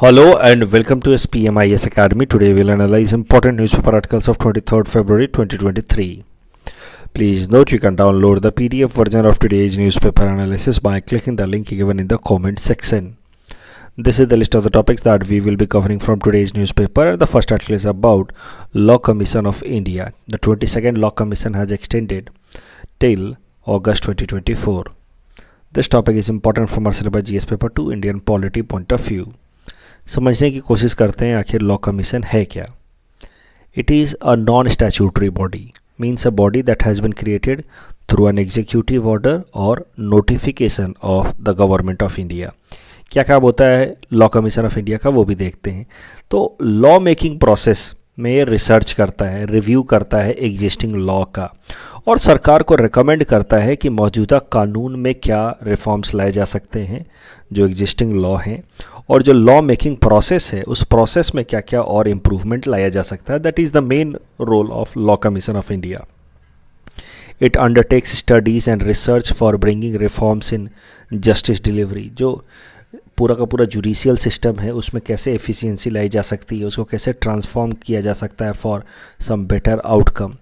Hello and welcome to SPMIS Academy. Today we'll analyze important newspaper articles of 23rd February 2023. Please note you can download the PDF version of today's newspaper analysis by clicking the link given in the comment section. This is the list of the topics that we will be covering from today's newspaper. The first article is about Law Commission of India. The 22nd Law Commission has extended till August 2024. This topic is important from our syllabus GS paper to Indian polity point of view. समझने की कोशिश करते हैं आखिर law commission है क्या. It is a non statutory body, means a body that has been created through an executive order और notification of the government of India. क्या काम होता है लॉ कमीशन ऑफ इंडिया का, वो भी देखते हैं. तो लॉ मेकिंग प्रोसेस में रिसर्च करता है, रिव्यू करता है एग्जिस्टिंग लॉ का और सरकार को रिकमेंड करता है कि मौजूदा कानून में क्या रिफॉर्म्स लाए जा सकते हैं जो एग्जिस्टिंग लॉ हैं, और जो लॉ मेकिंग प्रोसेस है उस प्रोसेस में क्या क्या और इम्प्रूवमेंट लाया जा सकता है. That is the main role of law commission of India. It undertakes studies and research for bringing reforms in justice delivery. जो पूरा का पूरा जुडिशियल सिस्टम है उसमें कैसे एफिशिएंसी लाई जा सकती है, उसको कैसे ट्रांसफॉर्म किया जा सकता है फॉर सम बेटर आउटकम,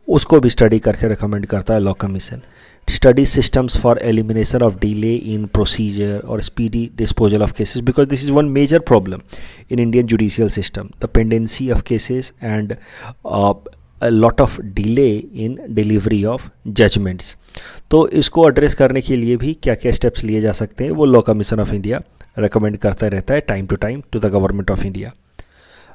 उसको भी स्टडी करके रिकमेंड करता है law commission. Study systems for elimination of delay in procedure और speedy disposal of cases, because this is one major problem in Indian judicial system, the pendency of cases and a lot of delay in delivery of judgments. तो इसको address करने के लिए भी क्या क्या steps लिए जा सकते हैं वो law commission of India recommend करता रहता है time to time to the government of India.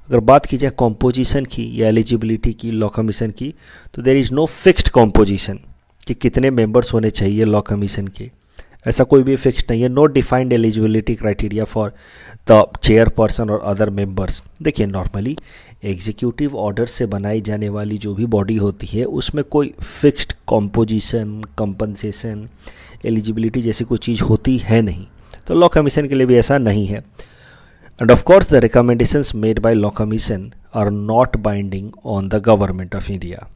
अगर बात की जाए कॉम्पोजिशन की या एलिजिबिलिटी की लॉ कमीशन की, तो there is no fixed composition कि कितने मेंबर्स होने चाहिए लॉ कमीशन के. ऐसा कोई भी फिक्स्ड नहीं है. No defined eligibility criteria for the chairperson और अदर मेंबर्स. देखिए नॉर्मली एग्जीक्यूटिव ऑर्डर से बनाई जाने वाली जो भी बॉडी होती है उसमें कोई फिक्स्ड कॉम्पोजिशन, कंपनसेशन, एलिजिबिलिटी जैसी कोई चीज़ होती है नहीं. तो लॉ कमीशन के लिए भी ऐसा नहीं है. And of course the recommendations made by law commission are not binding on the government of India.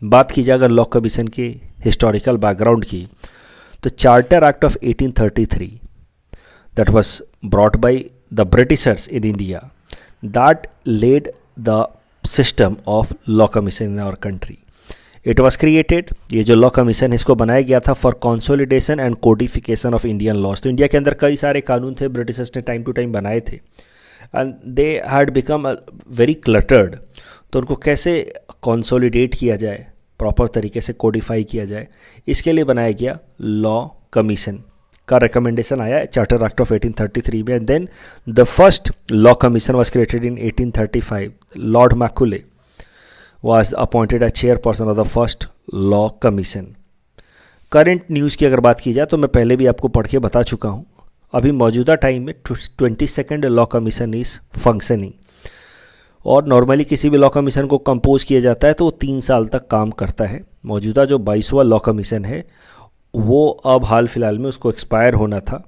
बात की जाए अगर लॉ कमीशन के हिस्टोरिकल बैकग्राउंड की, तो charter act of 1833 that was brought by the Britishers in India that laid the system of law commission in our country. It was created, ये जो law commission है इसको बनाया गया था for consolidation and codification of Indian laws. तो India के अंदर कई सारे कानून थे ब्रिटिशर्स ने टाइम टू टाइम बनाए थे and they had become very cluttered. तो उनको कैसे कंसोलिडेट किया जाए, प्रॉपर तरीके से कोडिफाई किया जाए, इसके लिए बनाया गया लॉ कमीशन का रिकमेंडेशन आया चार्टर एक्ट ऑफ 1833 में. And then the first law commission was created in 1835. Lord Macaulay was appointed as chairperson of the first law commission. Current news की अगर बात की जाए तो मैं पहले भी आपको पढ़ के बता चुका हूँ. अभी मौजूदा टाइम में 22nd law commission is functioning. और नॉर्मली किसी भी लॉ कमीशन को कंपोज किया जाता है तो वो 3 साल तक काम करता है. मौजूदा जो 22वां लॉ कमीशन है वो अब हाल फिलहाल में उसको एक्सपायर होना था,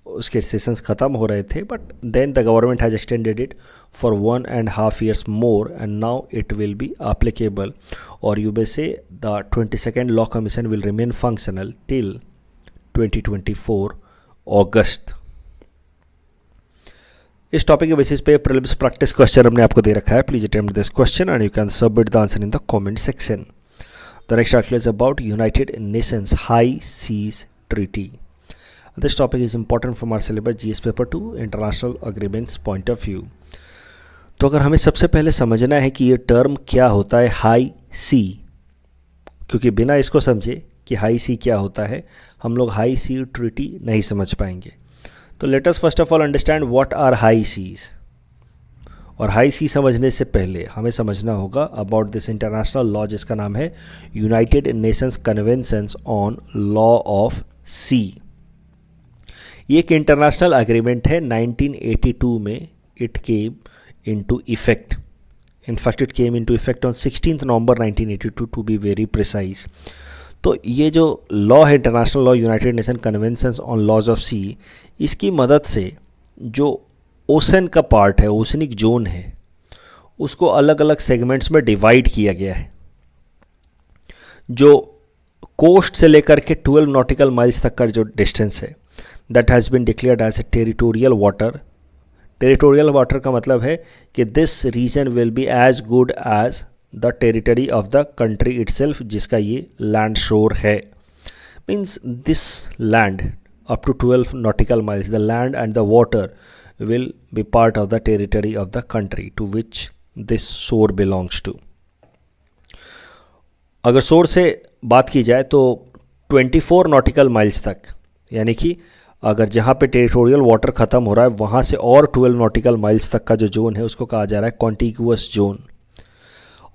उसके सेशंस ख़त्म हो रहे थे, but then the government has extended it for 1.5 years more and now it will be applicable. और you may say the 22nd law commission will remain functional till 2024 August. इस टॉपिक के बेसिस पे prelims practice question हमने आपको दे रखा है. Please attempt this question and you can submit the answer in the comment section. The next article is about United Nations High Seas Treaty. This topic is important from our syllabus GS paper to international agreements point of view. तो अगर हमें सबसे पहले समझना है कि ये term क्या होता है हाई सी, क्योंकि बिना इसको समझे कि हाई सी क्या होता है हम लोग हाई सी ट्रीटी नहीं समझ पाएंगे. तो let us first of all understand what are high seas. और हाई सी समझने से पहले हमें समझना होगा अबाउट दिस इंटरनेशनल लॉ जिसका नाम है United Nations conventions on law of sea. ये एक इंटरनेशनल एग्रीमेंट है. 1982 में it came into effect. In fact it came into effect on 16 November 1982 to be very precise. तो ये जो लॉ है international law United Nation conventions on laws of sea, इसकी मदद से जो ओशन का पार्ट है, ओशनिक जोन है, उसको अलग अलग सेगमेंट्स में डिवाइड किया गया है. जो कोस्ट से लेकर के 12 नॉटिकल माइल्स तक का जो डिस्टेंस है that has been declared as a territorial water territorial water का मतलब है कि this region will be as good as the territory of the country itself, जिसका ये लैंड शोर है. Means this land up to 12 nautical miles, the land and the water will be part of the territory of the country to which this shore belongs to. अगर शोर से बात की जाए तो 24 नॉटिकल माइल्स तक, यानी कि अगर जहाँ पे टेरिटोरियल वाटर ख़त्म हो रहा है वहाँ से और 12 नॉटिकल माइल्स तक का जो जोन है उसको कहा जा रहा है कॉन्टिग्यूअस जोन.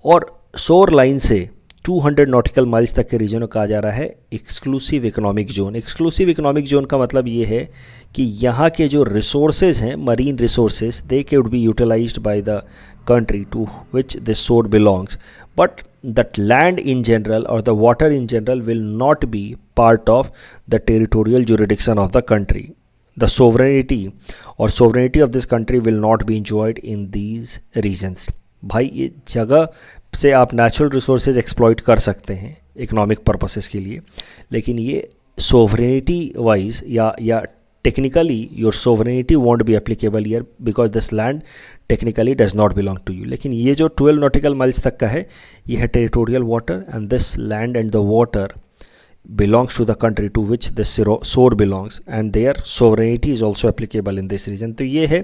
और शोर लाइन से 200 नॉटिकल माइल्स तक के रीजन को कहा जा रहा है exclusive economic zone. Exclusive economic zone का मतलब ये है कि यहाँ के जो रिसोर्सेज हैं, marine resources, they can be utilised by the country to which this shore belongs, but that land in general और the water in general will not be part of the territorial jurisdiction of the country. The sovereignty of this country will not be enjoyed in these regions. भाई ये जगह से आप natural resources exploit कर सकते हैं economic purposes के लिए, लेकिन ये सोवरेनिटी वाइज या technically your sovereignty won't be applicable here because this land technically does not belong to you. लेकिन ये जो 12 नॉटिकल माइल्स तक का है ये है territorial water and this land and the water belongs to the country to which this shore belongs and their sovereignty is also applicable in this region. तो ये है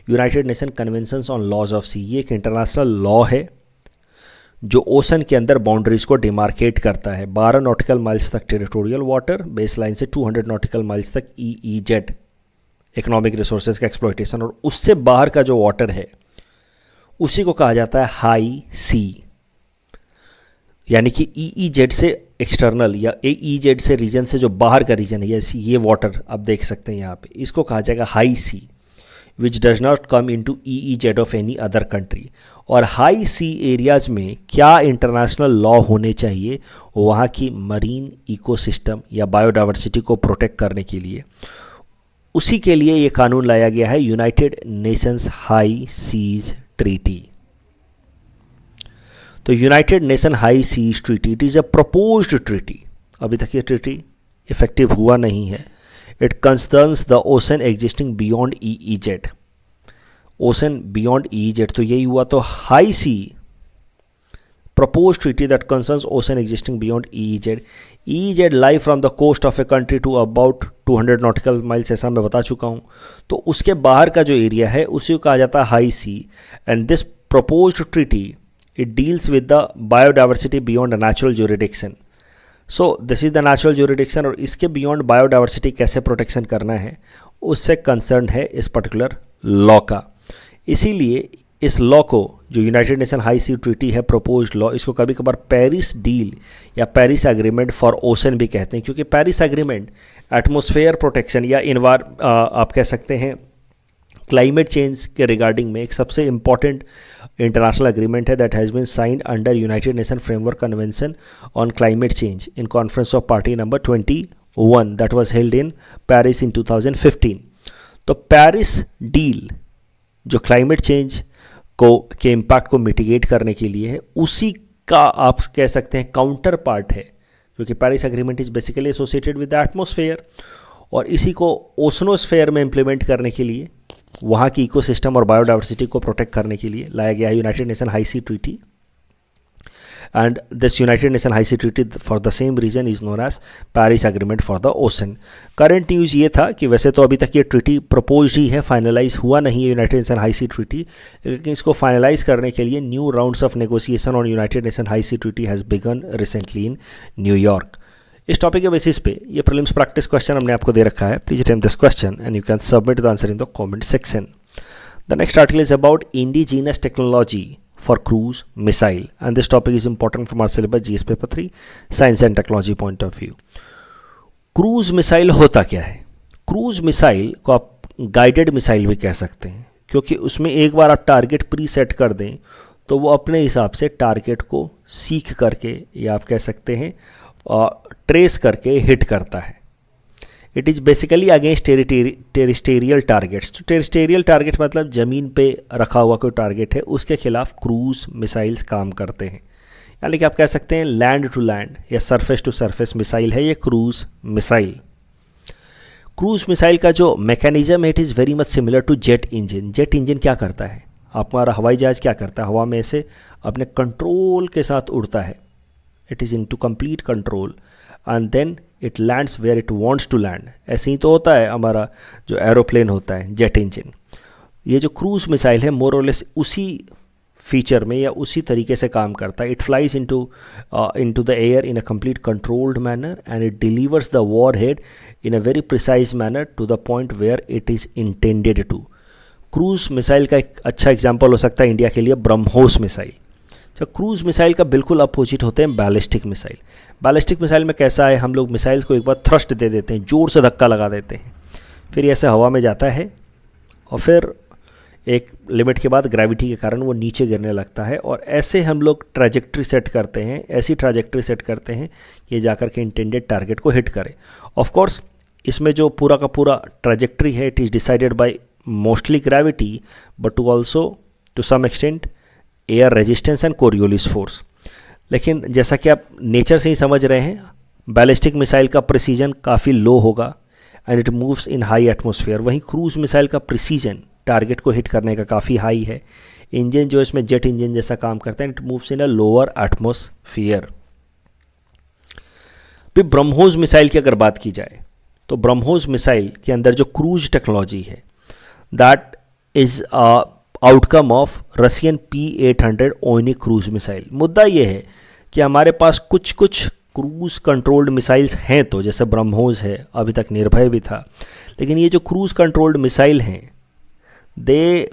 United Nation conventions on laws of sea. ये एक international law है जो ocean के अंदर boundaries को डिमार्केट करता है. 12 नॉटिकल माइल्स तक टेरिटोरियल वाटर, बेस लाइन से 200 नॉटिकल माइल्स तक EEZ इकोनॉमिक रिसोर्सेज का एक्सप्लॉयटेशन, और उससे बाहर का जो वाटर है उसी को कहा जाता है हाई सी. यानी कि EEZ से एक्सटर्नल या EEZ से रीजन से जो बाहर का रीजन है, ये वाटर आप देख सकते हैं यहाँ पे, इसको कहा जाएगा high sea which does not come into EEZ of any other country. और हाई सी एरियाज में क्या इंटरनेशनल लॉ होने चाहिए? वहाँ की मरीन इकोसिस्टम या बायोडाइवर्सिटी को प्रोटेक्ट करने के लिए, उसी के लिए ये कानून लाया गया है United Nations high seas treaty. तो United Nation high seas treaty, it is a proposed treaty. अभी तक ये ट्रीटी इफेक्टिव हुआ नहीं है. It concerns the ocean existing beyond EEZ. Ocean beyond EEZ, तो यही हुआ. तो high sea proposed treaty that concerns ocean existing beyond EEZ. EEZ lie from the coast of a country to about 200 nautical miles, ऐसा मैं बता चुका हूँ. तो उसके बाहर का जो एरिया है उसी को कहा जाता है high sea. And this proposed treaty, it deals with the biodiversity beyond a natural jurisdiction. So this is the natural jurisdiction, और इसके beyond biodiversity कैसे प्रोटेक्शन करना है उससे कंसर्न है इस पर्टिकुलर लॉ का. इसीलिए इस लॉ को, जो United Nation high sea treaty है, प्रोपोज्ड लॉ, इसको कभी कभार पेरिस डील या पेरिस एग्रीमेंट फॉर ओशन भी कहते हैं, क्योंकि पेरिस एग्रीमेंट एटमॉस्फेयर प्रोटेक्शन या आप कह सकते हैं क्लाइमेट चेंज के रिगार्डिंग में एक सबसे इंपॉर्टेंट इंटरनेशनल एग्रीमेंट है that has been signed under United Nation framework convention on climate change in conference of party number 21 that was held in Paris in 2015. तो पेरिस डील जो climate change के impact को mitigate करने के लिए है, उसी का आप कह सकते हैं काउंटर पार्ट है, क्योंकि Paris agreement is basically associated with the atmosphere, और इसी को ओशनोस्फेयर में इम्प्लीमेंट करने के लिए, वहाँ की इकोसिस्टम और बायोडाइवर्सिटी को प्रोटेक्ट करने के लिए लाया गया है United Nation high sea treaty. And this United Nation high sea treaty for the same reason is known as Paris agreement for the ocean. Current news ये था कि वैसे तो अभी तक ये ट्रीटी प्रपोज ही है, फाइनलाइज हुआ नहीं है United Nation high sea treaty, लेकिन इसको फाइनलाइज करने के लिए new rounds of negotiation on United Nation high sea treaty has begun recently in New York. इस टॉपिक के बेसिस पे ये प्रीलिम्स प्रैक्टिस क्वेश्चन हमने आपको दे रखा है. Please attempt this question and you can submit the answer in the comment section. The next article is about indigenous technology for cruise missile, and this topic is important from our syllabus GS paper 3 science and technology point of view. Cruise missile होता क्या है? Cruise missile को आप guided missile भी कह सकते हैं, क्योंकि उसमें एक बार आप टारगेट प्री सेट कर दें तो वो अपने हिसाब से टारगेट को सीख करके, या आप कह सकते हैं ट्रेस करके हिट करता है. It is basically against terrestrial targets. तो टेरिस्टेरियल टारगेट मतलब ज़मीन पे रखा हुआ कोई टारगेट है, उसके खिलाफ क्रूज मिसाइल्स काम करते हैं. यानी कि आप कह सकते हैं लैंड टू लैंड या सरफेस टू सरफेस मिसाइल है ये क्रूज मिसाइल. क्रूज मिसाइल का जो मैकेनिज्म है it is very much similar to jet engine. Jet engine क्या करता है, हमारा हवाई जहाज़ क्या करता है, हवा में से अपने कंट्रोल के साथ उड़ता है, it is into complete control and then it lands where it wants to land. ऐसे ही तो होता है हमारा जो एरोप्लेन होता है जेट इंजन। ये जो क्रूज मिसाइल है मोर और लेस उसी फीचर में या उसी तरीके से काम करता है। It flies into the air in a complete controlled manner and it delivers the warhead in a very precise manner to the point where it is intended to. Cruise missile का एक अच्छा example हो सकता है India के लिए BrahMos missile. तो cruise missile का बिल्कुल अपोजिट होते हैं बैलिस्टिक मिसाइल। बैलिस्टिक मिसाइल में कैसा है, हम लोग मिसाइल्स को एक बार थ्रस्ट दे देते हैं, ज़ोर से धक्का लगा देते हैं, फिर ऐसे हवा में जाता है और फिर एक लिमिट के बाद ग्रेविटी के कारण वो नीचे गिरने लगता है। और ऐसे हम लोग ट्रैजेक्ट्री सेट करते हैं, ऐसी ट्रैजेक्ट्री सेट करते हैं कि जाकर के इंटेंडेड टारगेट को हिट करे। ऑफ कोर्स इसमें जो पूरा का पूरा ट्रैजेक्ट्री है it is decided by mostly gravity but to also to some extent air resistance and Coriolis force. लेकिन जैसा कि आप नेचर से ही समझ रहे हैं बैलिस्टिक मिसाइल का प्रिसीजन काफ़ी लो होगा and it moves in high atmosphere. वहीं क्रूज मिसाइल का प्रिसीजन टारगेट को हिट करने का काफ़ी हाई है। इंजन जो इसमें जेट इंजन जैसा काम करता है, it moves in a lower atmosphere. फिर ब्रह्मोस मिसाइल की अगर बात की जाए तो ब्रह्मोस मिसाइल के अंदर जो क्रूज टेक्नोलॉजी है that is outcome of Russian P-800 ओनिक cruise missile. मुद्दा ये है कि हमारे पास कुछ कुछ क्रूज कंट्रोल्ड मिसाइल्स हैं, तो जैसे ब्रह्मोस है, अभी तक निर्भय भी था, लेकिन ये जो क्रूज कंट्रोल्ड मिसाइल हैं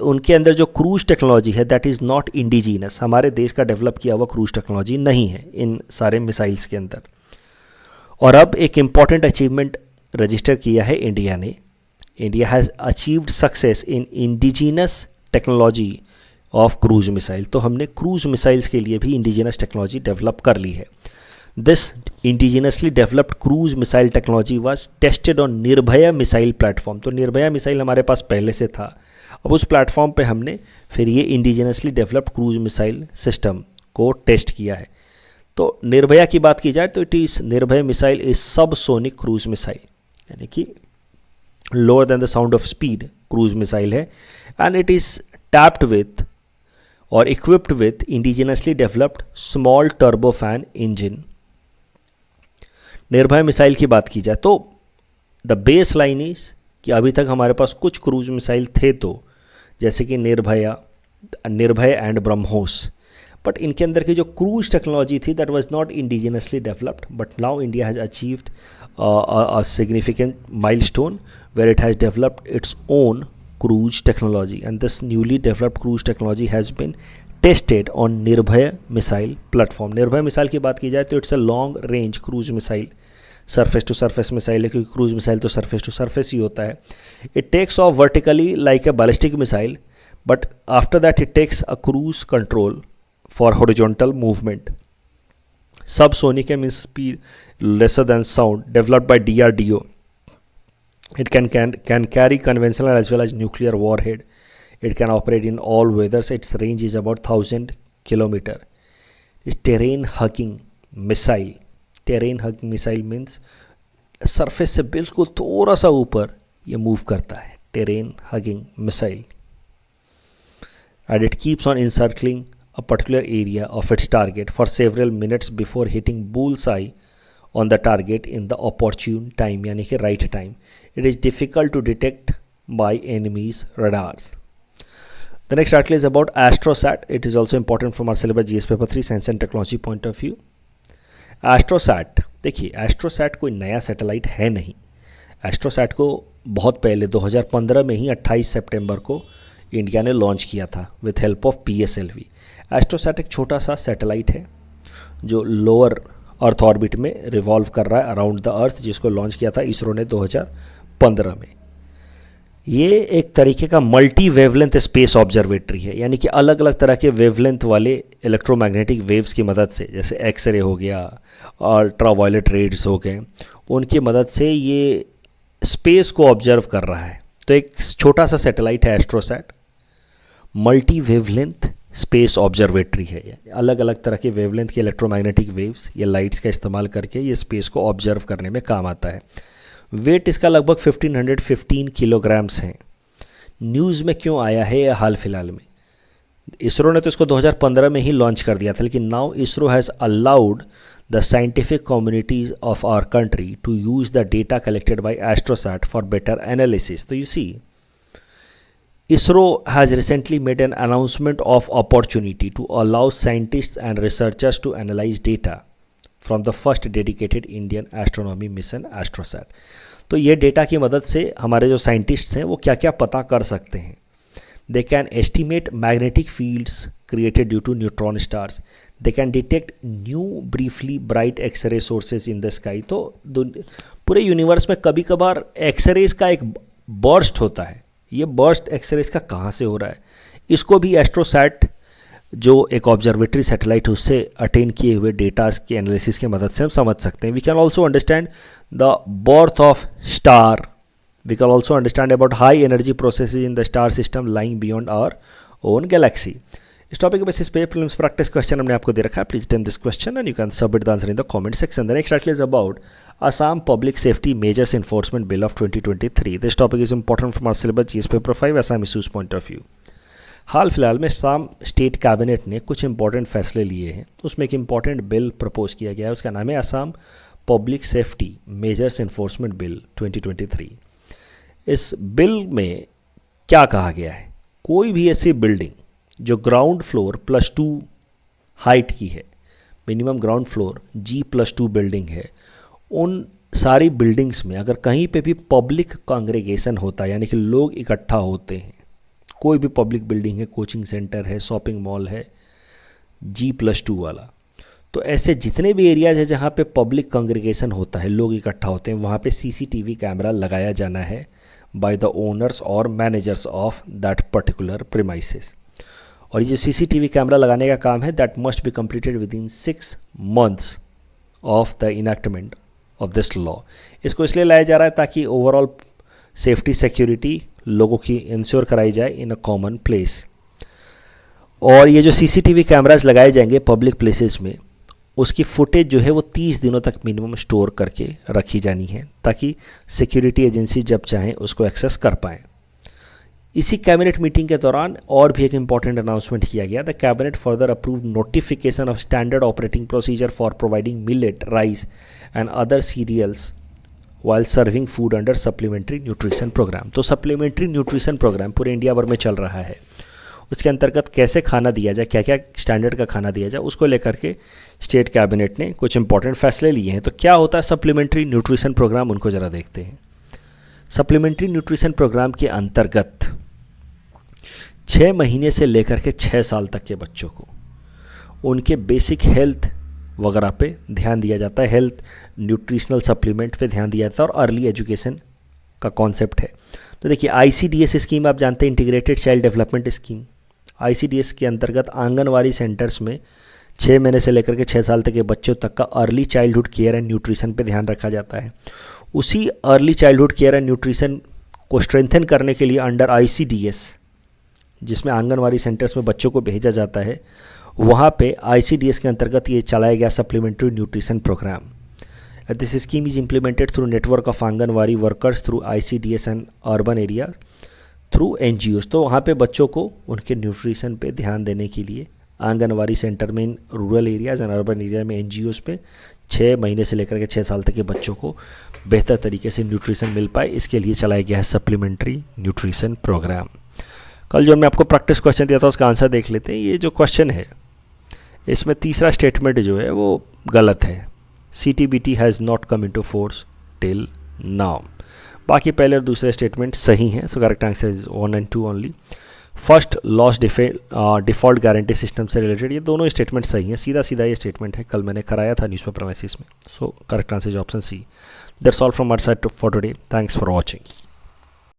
उनके अंदर जो क्रूज टेक्नोलॉजी है दैट इज़ नॉट इंडिजीनस। हमारे देश का डेवलप किया हुआ क्रूज टेक्नोलॉजी नहीं है इन सारे मिसाइल्स के अंदर। और अब एक इम्पॉर्टेंट अचीवमेंट रजिस्टर किया है इंडिया ने। India has achieved success in indigenous technology of cruise missile. तो हमने क्रूज मिसाइल्स के लिए भी इंडिजीनस टेक्नोलॉजी डेवलप कर ली है। This indigenously developed cruise missile technology was tested on Nirbhaya missile platform. तो निर्भया मिसाइल हमारे पास पहले से था, अब उस प्लेटफॉर्म पे हमने फिर ये indigenously developed cruise missile system को टेस्ट किया है। तो निर्भया की बात की जाए तो it is Nirbhaya missile is subsonic cruise missile, यानी कि lower than the sound of speed cruise missile है and it is tapped with और equipped with indigenously developed small turbofan engine. Nirbhaya missile की बात की जाए तो द बेस लाइन इज कि अभी तक हमारे पास कुछ क्रूज मिसाइल थे, तो जैसे कि निर्भय एंड ब्रह्मोस, बट इनके अंदर की जो क्रूज टेक्नोलॉजी थी that was not indigenously developed, but now India has achieved a significant milestone where it has developed its own cruise technology, and this newly developed cruise technology has been tested on Nirbhaya missile platform. Nirbhaya missile की बात की जाए तो it's a long range cruise missile, surface to surface missile है, क्योंकि cruise missile तो surface to surface ही होता है. It takes off vertically like a ballistic missile, but after that it takes a cruise control for horizontal movement. Subsonic means speed lesser than sound, developed by DRDO. It can carry conventional as well as nuclear warhead. It can operate in all weathers. Its range is about 1000 km. It's terrain hugging missile. Terrain hugging missile means surface से बिल्कुल थोड़ा सा ऊपर ये move करता है. Terrain hugging missile. And it keeps on encircling a particular area of its target for several minutes before hitting bullseye on the target in the opportune time, यानी कि right time. It is difficult to detect by enemies' radars. The next article is about AstroSat. It is also important from our syllabus GS paper 3 Science and Technology point of view. AstroSat, देखिए AstroSat कोई नया satellite है नहीं. AstroSat को बहुत पहले 2015 में ही 28 सितंबर को इंडिया ने लॉन्च किया था with help of PSLV. AstroSat एक छोटा सा सैटेलाइट है जो लोअर अर्थ ऑर्बिट में रिवॉल्व कर रहा है अराउंड द अर्थ, जिसको लॉन्च किया था इसरो ने 2015 में. ये एक तरीके का मल्टी वेवलेंथ स्पेस ऑब्जर्वेटरी है, यानी कि अलग अलग तरह के वेवलेंथ वाले इलेक्ट्रोमैग्नेटिक वेव्स की मदद से, जैसे एक्सरे हो गया, अल्ट्रावायलेट रेड्स हो गए, उनकी मदद से ये स्पेस को ऑब्जर्व कर रहा है. तो एक छोटा सा सैटेलाइट है AstroSat, multi wavelength space observatory है. अलग अलग तरह के वेवलेंथ के इलेक्ट्रोमैग्नेटिक वेव्स या लाइट्स का इस्तेमाल करके ये स्पेस को ऑब्जर्व करने में काम आता है. वेट इसका लगभग 1515 किलोग्राम्स हैं। न्यूज़ में क्यों आया है यह हाल फिलहाल में? इसरो ने तो इसको 2015 में ही लॉन्च कर दिया था, लेकिन now ISRO has allowed the scientific communities of our country to use the data collected by AstroSat for better analysis. तो you see, ISRO has recently made an announcement of opportunity to allow scientists and researchers to analyze data from the first dedicated Indian astronomy mission ASTROSAT। तो ये data की मदद से हमारे जो scientists हैं वो क्या क्या पता कर सकते हैं। They can estimate magnetic fields created due to neutron stars. They can detect new briefly bright X-ray sources in the sky। तो पूरे यूनिवर्स में कभी कभार एक्सरेज का एक बर्स्ट होता है। ये बर्स्ट एक्सरेज का कहाँ से हो रहा है, इसको भी एस्ट्रोसैट जो एक ऑब्जर्वेटरी सैटेलाइट है उससे अटेन किए हुए डेटास के एनालिसिस की मदद से हम समझ सकते हैं। We can also understand the birth of star. We can also understand about high energy processes in the star system lying beyond our own galaxy. इस टॉपिक के बेसिस पे प्रीलिम्स प्रैक्टिस क्वेश्चन हमने आपको दे रखा है। Please attempt this question and you can submit the answer in the comment section. The next article is about Assam Public Safety Measures Enforcement Bill of 2023. This topic is important from our syllabus GS paper 5 Assam issues point of view. हाल फिलहाल में Assam state cabinet ने कुछ important फैसले लिए हैं, उसमें एक important bill propose किया गया है, उसका नाम है Assam public safety measures enforcement bill 2023। इस बिल में क्या कहा गया है, कोई भी ऐसी बिल्डिंग जो ग्राउंड फ्लोर +2 हाइट की है, minimum ground floor G+2 building है, उन सारी बिल्डिंग्स में अगर कहीं पे भी पब्लिक कांग्रेगेशन होता है, यानी कि लोग इकट्ठा होते हैं, कोई भी पब्लिक बिल्डिंग है, कोचिंग सेंटर है, शॉपिंग मॉल है, G+2 वाला, तो ऐसे जितने भी एरियाज है जहाँ पे पब्लिक कांग्रेगेशन होता है, लोग इकट्ठा होते हैं, वहाँ पे CCTV कैमरा लगाया जाना है बाय द ओनर्स और managers of that particular premises. और ये जो CCTV कैमरा लगाने का काम है, that must be completed with in 6 months of the enactment of this law. इसको इसलिए लाया जा रहा है ताकि ओवरऑल सेफ्टी सिक्योरिटी लोगों की इंश्योर कराई जाए इन अ कॉमन प्लेस। और ये जो CCTV कैमराज लगाए जाएंगे पब्लिक प्लेसेस में, उसकी फुटेज जो है वो 30 दिनों तक मिनिमम स्टोर करके रखी जानी है ताकि सिक्योरिटी एजेंसी जब चाहें उसको एक्सेस कर पाएँ। इसी कैबिनेट मीटिंग के दौरान और भी एक इम्पॉर्टेंट अनाउंसमेंट किया गया। The cabinet further approve notification of standard operating procedure for providing millet, rice and other cereals while serving food under supplementary nutrition program. तो सप्लीमेंट्री न्यूट्रिशन प्रोग्राम पूरे इंडिया भर में चल रहा है, उसके अंतर्गत कैसे खाना दिया जाए, क्या क्या स्टैंडर्ड का खाना दिया जाए, उसको लेकर के स्टेट कैबिनेट ने कुछ इंपॉर्टेंट फैसले लिए हैं। तो क्या होता है सप्लीमेंट्री न्यूट्रिशन प्रोग्राम, उनको ज़रा देखते हैं। सप्लीमेंट्री न्यूट्रिशन प्रोग्राम के अंतर्गत 6 महीने से लेकर के 6 साल तक के बच्चों को उनके बेसिक हेल्थ वगैरह पे ध्यान दिया जाता है, हेल्थ न्यूट्रिशनल सप्लीमेंट पे ध्यान दिया जाता है और अर्ली एजुकेशन का कॉन्सेप्ट है। तो देखिए ICDS स्कीम आप जानते हैं, integrated child development scheme. ICDS के अंतर्गत आंगनवाड़ी सेंटर्स में 6 महीने से लेकर के 6 साल तक के बच्चों तक का early childhood care and nutrition पे ध्यान रखा जाता है। उसी early childhood care and nutrition को स्ट्रेंथन करने के लिए अंडर ICDS, जिसमें आंगनवाड़ी सेंटर्स में बच्चों को भेजा जाता है, वहाँ पे ICDS के अंतर्गत ये चलाया गया supplementary nutrition program. This scheme is implemented through network of anganwadi workers through ICDS and urban area through NGOs। तो वहाँ पे बच्चों को उनके न्यूट्रिशन पे ध्यान देने के लिए आंगनवाड़ी सेंटर में, in rural areas and urban area में NGOs पे 6 महीने से लेकर के 6 साल तक के बच्चों को बेहतर तरीके से न्यूट्रिशन मिल पाए, इसके लिए चलाया गया है सप्लीमेंट्री न्यूट्रिशन प्रोग्राम। कल जो मैं आपको प्रैक्टिस क्वेश्चन दिया था उसका आंसर देख लेते हैं। ये जो क्वेश्चन है इसमें तीसरा स्टेटमेंट जो है वो गलत है। CTBT has not come into force till now. बाकी पहले और दूसरे स्टेटमेंट सही हैं, सो correct answer is 1 and 2 only. First loss default guarantee system से रिलेटेड ये दोनों स्टेटमेंट सही हैं, सीधा सीधा ये स्टेटमेंट है, कल मैंने कराया था न्यूज़पेपर एनालिसिस में। So correct answer is option C। That's all from our side for today. Thanks for watching.